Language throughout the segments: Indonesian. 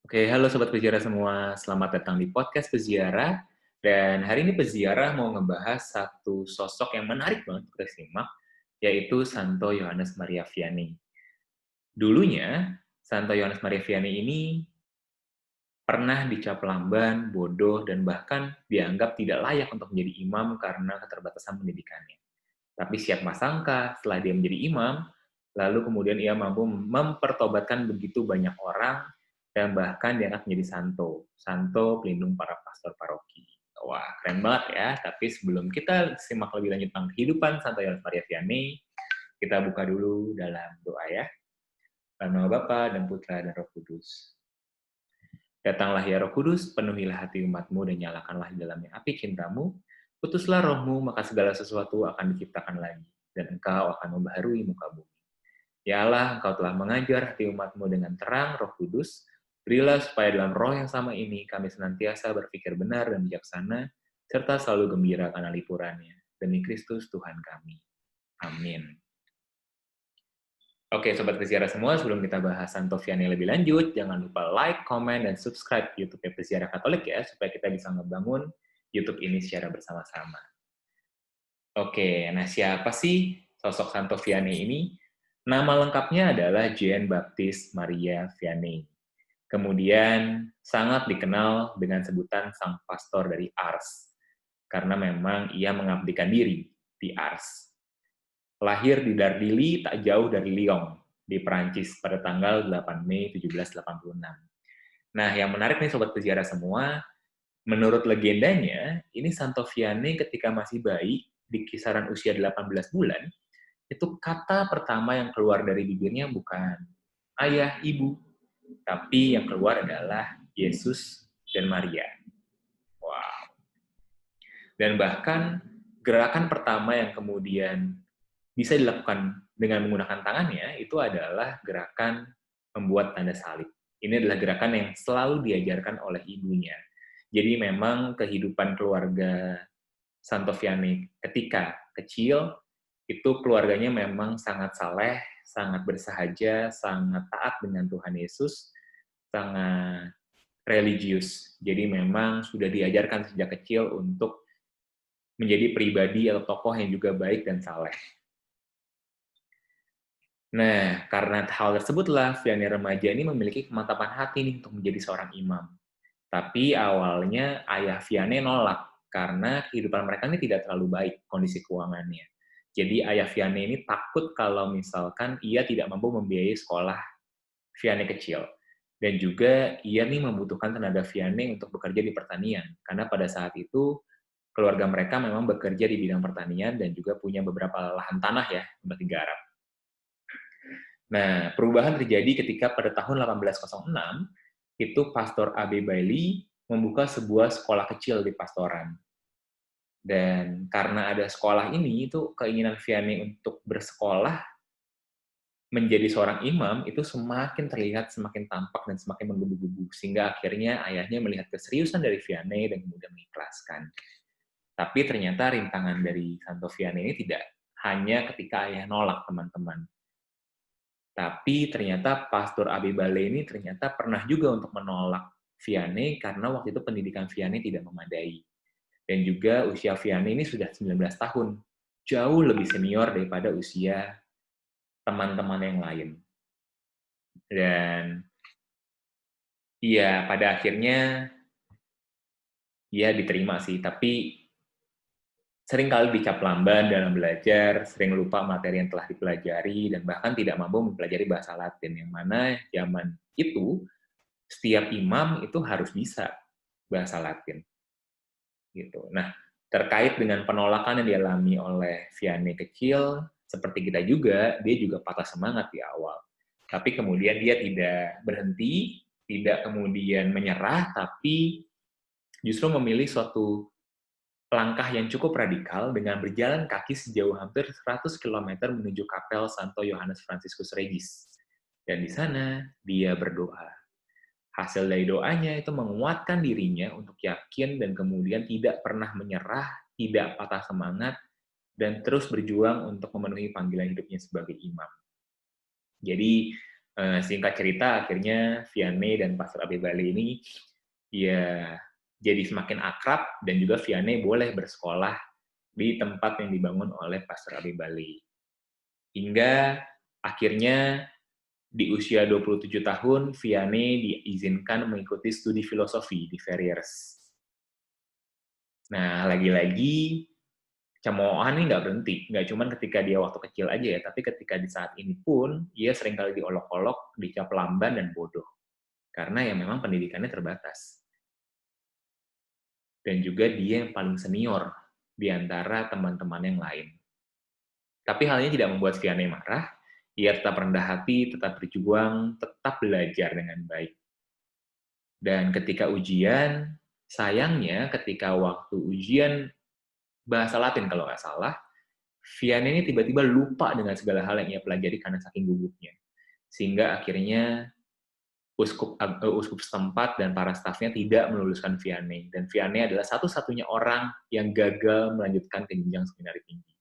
Oke, halo Sobat Peziarah semua. Selamat datang di podcast Peziarah. Dan hari ini Peziarah mau ngebahas satu sosok yang menarik banget untuk disimak, yaitu Santo Yohanes Maria Vianney. Dulunya, Santo Yohanes Maria Vianney ini pernah dicap lamban, bodoh, dan bahkan dianggap tidak layak untuk menjadi imam karena keterbatasan pendidikannya. Tapi siapa sangka, setelah dia menjadi imam, lalu kemudian ia mampu mempertobatkan begitu banyak orang, dan bahkan diangkat menjadi santo. Santo pelindung para pastor paroki. Wah, keren banget ya. Tapi sebelum kita simak lebih lanjut tentang kehidupan Santo Yohanes Maria Vianney, kita buka dulu dalam doa ya. Dalam nama Bapa dan Putra dan Roh Kudus. Datanglah ya Roh Kudus, penuhilah hati umatmu dan nyalakanlah di dalamnya api cintamu. Putuslah rohmu, maka segala sesuatu akan diciptakan lagi, dan engkau akan membaharui muka bumi. Ya Allah, engkau telah mengajar hati umatmu dengan terang Roh Kudus. Berilah supaya dalam roh yang sama ini kami senantiasa berpikir benar dan bijaksana, serta selalu gembira karena lipurannya. Demi Kristus Tuhan kami. Amin. Oke, Sobat Peziarah semua, sebelum kita bahas Santo Vianney lebih lanjut, jangan lupa like, comment, dan subscribe YouTube Peziarah Katolik ya, supaya kita bisa ngebangun YouTube ini secara bersama-sama. Oke, nah siapa sih sosok Santo Vianney ini? Nama lengkapnya adalah Jean Baptiste Maria Vianney. Kemudian sangat dikenal dengan sebutan Sang Pastor dari Ars, karena memang ia mengabdikan diri di Ars. Lahir di Dardilly, tak jauh dari Lyon, di Perancis pada tanggal 8 Mei 1786. Nah, yang menarik nih Sobat Peziarah semua, menurut legendanya, ini Santo Vianney ketika masih bayi, di kisaran usia 18 bulan, itu kata pertama yang keluar dari bibirnya bukan ayah, ibu, tapi yang keluar adalah Yesus dan Maria. Wow. Dan bahkan gerakan pertama yang kemudian bisa dilakukan dengan menggunakan tangannya itu adalah gerakan membuat tanda salib. Ini adalah gerakan yang selalu diajarkan oleh ibunya. Jadi memang kehidupan keluarga Santo Vianney ketika kecil itu keluarganya memang sangat saleh, sangat bersahaja, sangat taat dengan Tuhan Yesus, sangat religius. Jadi memang sudah diajarkan sejak kecil untuk menjadi pribadi atau tokoh yang juga baik dan saleh. Nah, karena hal tersebutlah Vianney remaja ini memiliki kemantapan hati nih untuk menjadi seorang imam. Tapi awalnya ayah Vianney nolak karena kehidupan mereka ini tidak terlalu baik kondisi keuangannya. Jadi ayah Vianney ini takut kalau misalkan ia tidak mampu membiayai sekolah Vianney kecil. Dan juga ia nih membutuhkan tenaga Vianney untuk bekerja di pertanian. Karena pada saat itu keluarga mereka memang bekerja di bidang pertanian dan juga punya beberapa lahan tanah ya untuk digarap. Nah, perubahan terjadi ketika pada tahun 1806, itu Pastor A.B. Bailey membuka sebuah sekolah kecil di pastoran. Dan karena ada sekolah ini, itu keinginan Vianney untuk bersekolah menjadi seorang imam itu semakin terlihat, semakin tampak, dan semakin menggebu-gebu. Sehingga akhirnya ayahnya melihat keseriusan dari Vianney dan kemudian mengikhlaskan. Tapi ternyata rintangan dari Santo Vianney ini tidak hanya ketika ayah nolak teman-teman. Tapi ternyata Pastor A.B. Bailey ini ternyata pernah juga untuk menolak Vianney karena waktu itu pendidikan Vianney tidak memadai. Dan juga usia Vianney ini sudah 19 tahun, jauh lebih senior daripada usia teman-teman yang lain. Dan iya, pada akhirnya ia diterima sih, tapi sering kali dicap lamban dalam belajar, sering lupa materi yang telah dipelajari, dan bahkan tidak mampu mempelajari bahasa Latin, yang mana zaman itu setiap imam itu harus bisa bahasa Latin. Gitu. Nah, terkait dengan penolakan yang dialami oleh Vianney kecil, seperti kita juga, dia juga patah semangat di awal. Tapi kemudian dia tidak berhenti, tidak kemudian menyerah, tapi justru memilih suatu langkah yang cukup radikal dengan berjalan kaki sejauh hampir 100 km menuju kapel Santo Yohanes Franciscus Regis. Dan di sana dia berdoa. Hasil dari doanya itu menguatkan dirinya untuk yakin dan kemudian tidak pernah menyerah, tidak patah semangat, dan terus berjuang untuk memenuhi panggilan hidupnya sebagai imam. Jadi Singkat cerita, akhirnya Vianney dan Pastor Abibale ini ya jadi semakin akrab, dan juga Vianney boleh bersekolah di tempat yang dibangun oleh Pastor Abibale. Hingga akhirnya di usia 27 tahun, Vianney diizinkan mengikuti studi filosofi di Verrières. Nah, lagi-lagi cemoohan ini nggak berhenti, nggak cuma ketika dia waktu kecil aja ya, tapi ketika di saat ini pun, ia seringkali diolok-olok, dicap lamban dan bodoh. Karena ya memang pendidikannya terbatas. Dan juga dia yang paling senior di antara teman-teman yang lain. Tapi hal ini tidak membuat Vianney marah, ia tetap rendah hati, tetap berjuang, tetap belajar dengan baik. Dan ketika ujian, sayangnya ketika waktu ujian bahasa Latin kalau nggak salah, Vianney ini tiba-tiba lupa dengan segala hal yang ia pelajari karena saking gugupnya. Sehingga akhirnya uskup setempat dan para stafnya tidak meluluskan Vianney. Dan Vianney adalah satu-satunya orang yang gagal melanjutkan ke jenjang seminari tinggi.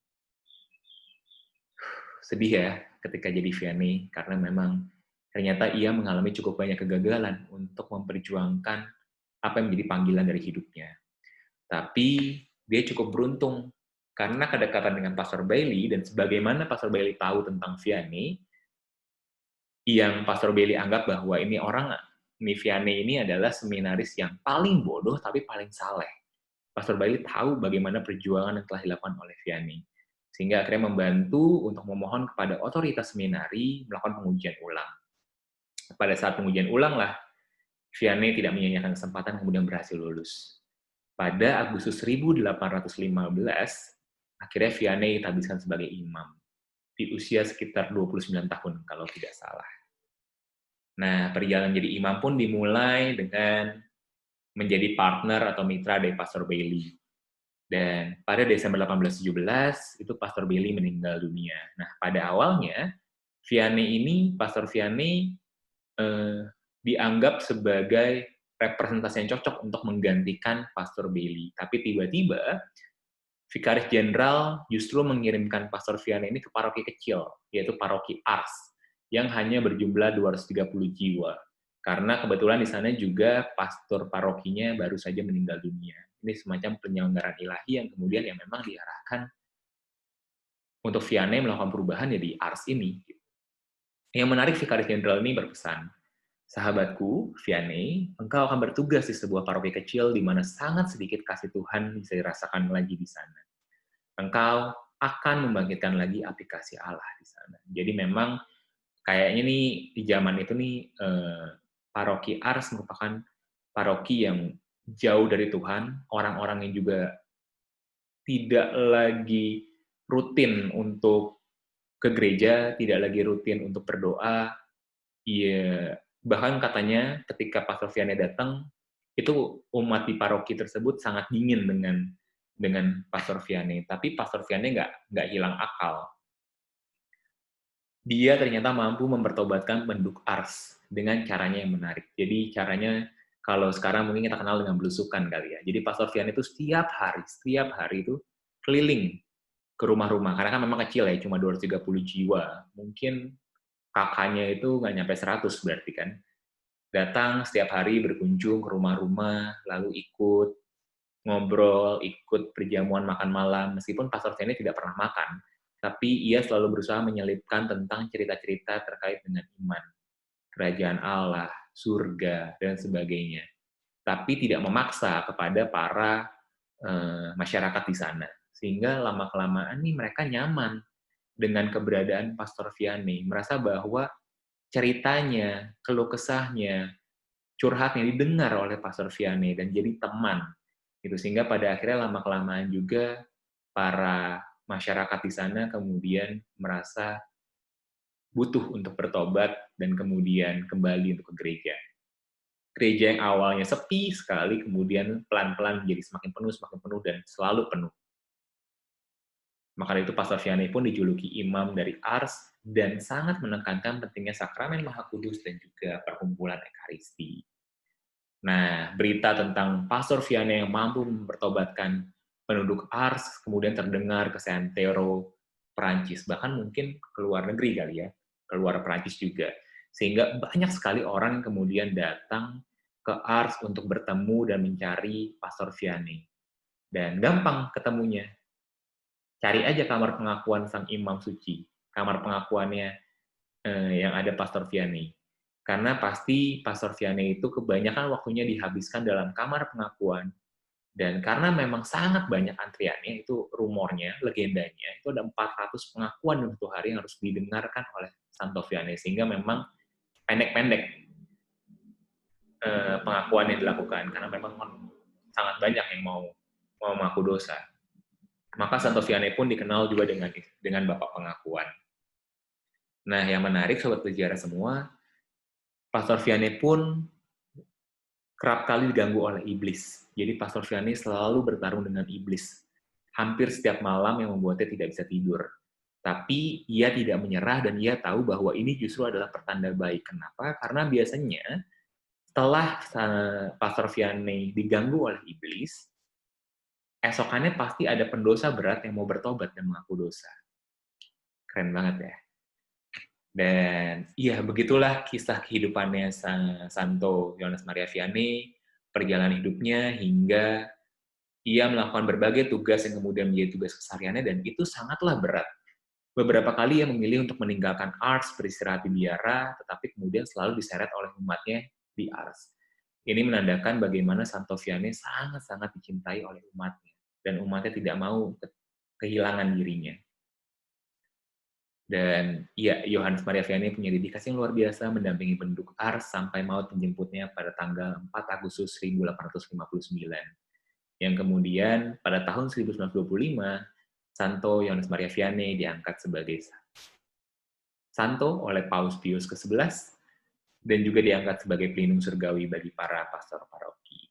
Sedih ya ketika jadi Vianney, karena memang ternyata ia mengalami cukup banyak kegagalan untuk memperjuangkan apa yang menjadi panggilan dari hidupnya. Tapi dia cukup beruntung, karena kedekatan dengan Pastor Bailey, dan sebagaimana Pastor Bailey tahu tentang Vianney, yang Pastor Bailey anggap bahwa ini Vianney ini adalah seminaris yang paling bodoh tapi paling saleh. Pastor Bailey tahu bagaimana perjuangan yang telah dilakukan oleh Vianney, sehingga akhirnya membantu untuk memohon kepada otoritas seminari melakukan pengujian ulang. Pada saat pengujian ulang lah, Vianney tidak menyia-nyiakan kesempatan, kemudian berhasil lulus. Pada Agustus 1815, akhirnya Vianney ditabiskan sebagai imam, di usia sekitar 29 tahun, kalau tidak salah. Nah, perjalanan jadi imam pun dimulai dengan menjadi partner atau mitra dari Pastor Bailey. Dan pada Desember 1817, itu Pastor Bailey meninggal dunia. Nah, pada awalnya, Pastor Vianney dianggap sebagai representasi yang cocok untuk menggantikan Pastor Bailey. Tapi tiba-tiba, Vikaris Jenderal justru mengirimkan Pastor Vianney ini ke paroki kecil, yaitu paroki Ars, yang hanya berjumlah 230 jiwa. Karena kebetulan di sana juga pastor parokinya baru saja meninggal dunia. Ini semacam penyelenggaraan ilahi yang kemudian yang memang diarahkan untuk Vianney melakukan perubahan ya di Ars ini. Yang menarik, Vikaris Jenderal ini berpesan, "Sahabatku, Vianney, engkau akan bertugas di sebuah paroki kecil di mana sangat sedikit kasih Tuhan bisa dirasakan lagi di sana. Engkau akan membangkitkan lagi api kasih Allah di sana." Jadi memang kayaknya nih di zaman itu nih paroki Ars merupakan paroki yang jauh dari Tuhan, orang-orang yang juga tidak lagi rutin untuk ke gereja, tidak lagi rutin untuk berdoa. Iya, bahkan katanya ketika Pastor Vianney datang, itu umat di paroki tersebut sangat dingin dengan Pastor Vianney. Tapi Pastor Vianney nggak hilang akal. Dia ternyata mampu mempertobatkan penduduk Ars dengan caranya yang menarik. Jadi caranya, kalau sekarang mungkin kita kenal dengan belusukan kali ya. Jadi Pastor Vianney itu setiap hari itu keliling ke rumah-rumah. Karena kan memang kecil ya, cuma 230 jiwa. Mungkin kakaknya itu nggak nyampe 100 berarti kan. Datang setiap hari berkunjung ke rumah-rumah, lalu ikut ngobrol, ikut perjamuan makan malam, meskipun Pastor Vianney tidak pernah makan, tapi ia selalu berusaha menyelipkan tentang cerita-cerita terkait dengan iman, kerajaan Allah, surga, dan sebagainya. Tapi tidak memaksa kepada para masyarakat di sana. Sehingga lama-kelamaan nih mereka nyaman dengan keberadaan Pastor Vianney, merasa bahwa ceritanya, keluh kesahnya, curhatnya didengar oleh Pastor Vianney dan jadi teman. Gitu. Sehingga pada akhirnya lama-kelamaan juga para masyarakat di sana kemudian merasa butuh untuk bertobat dan kemudian kembali untuk ke gereja. Gereja yang awalnya sepi sekali, kemudian pelan-pelan menjadi semakin penuh, dan selalu penuh. Maka itu Pastor Vianney pun dijuluki imam dari Ars dan sangat menekankan pentingnya sakramen Maha Kudus dan juga perkumpulan Ekaristi. Nah, berita tentang Pastor Vianney yang mampu mempertobatkan penduduk Ars kemudian terdengar ke Saint-Thérault, Perancis, bahkan mungkin ke luar negeri kali ya, ke luar Perancis juga. Sehingga banyak sekali orang yang kemudian datang ke Ars untuk bertemu dan mencari Pastor Vianney. Dan gampang ketemunya. Cari aja kamar pengakuan Sang Imam Suci. Kamar pengakuannya yang ada Pastor Vianney. Karena pasti Pastor Vianney itu kebanyakan waktunya dihabiskan dalam kamar pengakuan. Dan karena memang sangat banyak antriannya, itu rumornya, legendanya, itu ada 400 pengakuan dalam satu hari yang harus didengarkan oleh Santo Vianney. Sehingga memang pendek-pendek pengakuan yang dilakukan. Karena memang sangat banyak yang mau mengaku dosa. Maka Santo Vianney pun dikenal juga dengan Bapak Pengakuan. Nah, yang menarik, Sobat Peziarah semua, Pastor Vianney pun kerap kali diganggu oleh iblis. Jadi Pastor Vianney selalu bertarung dengan iblis. Hampir setiap malam yang membuatnya tidak bisa tidur. Tapi ia tidak menyerah dan ia tahu bahwa ini justru adalah pertanda baik. Kenapa? Karena biasanya setelah Pastor Vianney diganggu oleh iblis, esokannya pasti ada pendosa berat yang mau bertobat dan mengaku dosa. Keren banget ya. Dan ya begitulah kisah kehidupannya Santo Yohanes Maria Vianney, perjalanan hidupnya hingga ia melakukan berbagai tugas yang kemudian menjadi tugas kesehariannya, dan itu sangatlah berat. Beberapa kali ia memilih untuk meninggalkan Ars, beristirahat di biara, tetapi kemudian selalu diseret oleh umatnya di Ars. Ini menandakan bagaimana Santo Vianney sangat-sangat dicintai oleh umatnya, dan umatnya tidak mau kehilangan dirinya. Dan ya, Yohanes Maria Vianney punya dedikasi yang luar biasa mendampingi penduduk Ars sampai maut menjemputnya pada tanggal 4 Agustus 1859. Yang kemudian pada tahun 1925, Santo Yohanes Maria Vianney diangkat sebagai santo oleh Paus Pius ke-11 dan juga diangkat sebagai pelindung surgawi bagi para pastor paroki.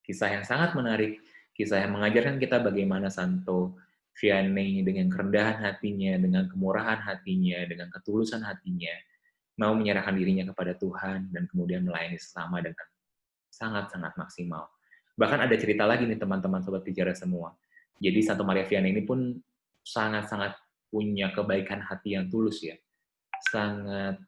Kisah yang sangat menarik, kisah yang mengajarkan kita bagaimana Santo Vianney dengan kerendahan hatinya, dengan kemurahan hatinya, dengan ketulusan hatinya, mau menyerahkan dirinya kepada Tuhan dan kemudian melayani sesama dengan sangat-sangat maksimal. Bahkan ada cerita lagi nih teman-teman Sobat Bicara semua. Jadi Santo Maria Vianney ini pun sangat-sangat punya kebaikan hati yang tulus ya. Sangat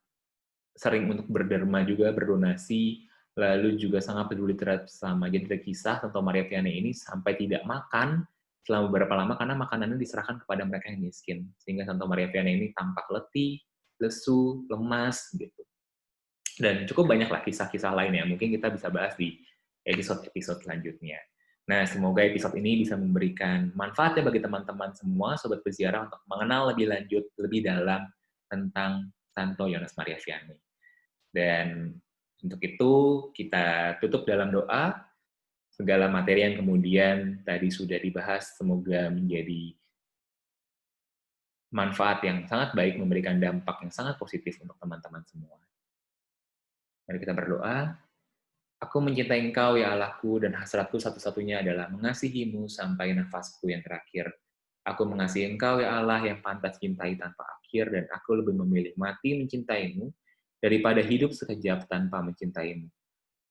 sering untuk berderma juga, berdonasi, lalu juga sangat peduli terhadap sesama. Jadi ada kisah Santo Maria Vianney ini sampai tidak makan selama beberapa lama karena makanannya diserahkan kepada mereka yang miskin. Sehingga Santo Maria Vianney ini tampak letih, lesu, lemas, gitu. Dan cukup banyaklah kisah-kisah lainnya. Mungkin kita bisa bahas di episode-episode selanjutnya. Nah, semoga episode ini bisa memberikan manfaatnya bagi teman-teman semua, Sobat Peziarah, untuk mengenal lebih lanjut, lebih dalam tentang Santo Yohanes Maria Vianney. Dan untuk itu, kita tutup dalam doa. Segala materi yang kemudian tadi sudah dibahas, semoga menjadi manfaat yang sangat baik, memberikan dampak yang sangat positif untuk teman-teman semua. Mari kita berdoa. Aku mencintai Engkau, ya Allahku, dan hasratku satu-satunya adalah mengasihi-Mu sampai nafasku yang terakhir. Aku mengasihi Engkau, ya Allah, yang pantas cintai tanpa akhir, dan aku lebih memilih mati mencintai-Mu daripada hidup sekejap tanpa mencintai-Mu.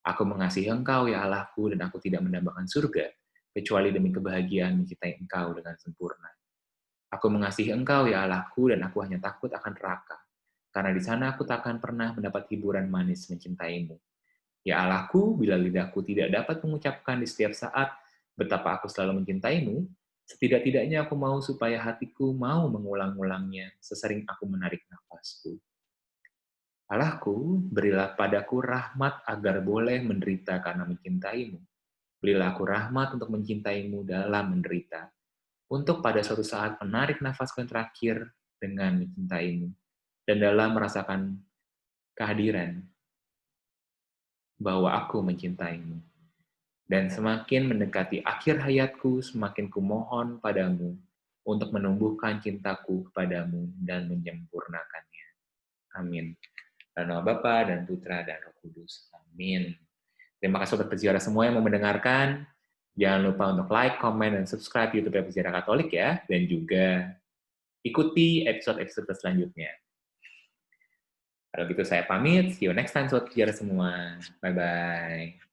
Aku mengasihi Engkau, ya Allahku, dan aku tidak mendambakan surga, kecuali demi kebahagiaan mencintai Engkau dengan sempurna. Aku mengasihi Engkau, ya Allahku, dan aku hanya takut akan neraka, karena di sana aku takkan pernah mendapat hiburan manis mencintai-Mu. Ya Allahku, bila lidahku tidak dapat mengucapkan di setiap saat betapa aku selalu mencintai-Mu, setidak-tidaknya aku mau supaya hatiku mau mengulang-ulangnya sesering aku menarik nafasku. Allahku, berilah padaku rahmat agar boleh menderita karena mencintai-Mu. Berilah aku rahmat untuk mencintai-Mu dalam menderita, untuk pada suatu saat menarik nafasku yang terakhir dengan mencintai-Mu, dan dalam merasakan kehadiran bahwa aku mencintai-Mu. Dan semakin mendekati akhir hayatku, semakin kumohon padamu untuk menumbuhkan cintaku kepadamu dan menyempurnakannya. Amin. Dalam nama Bapa dan Putra dan Roh Kudus. Amin. Terima kasih Sobat Peziarah semua yang mau mendengarkan. Jangan lupa untuk like, comment, dan subscribe YouTube Peziarah Katolik ya. Dan juga ikuti episode-episode selanjutnya. Kalau gitu saya pamit. See you next time Sobat Peziarah semua. Bye-bye.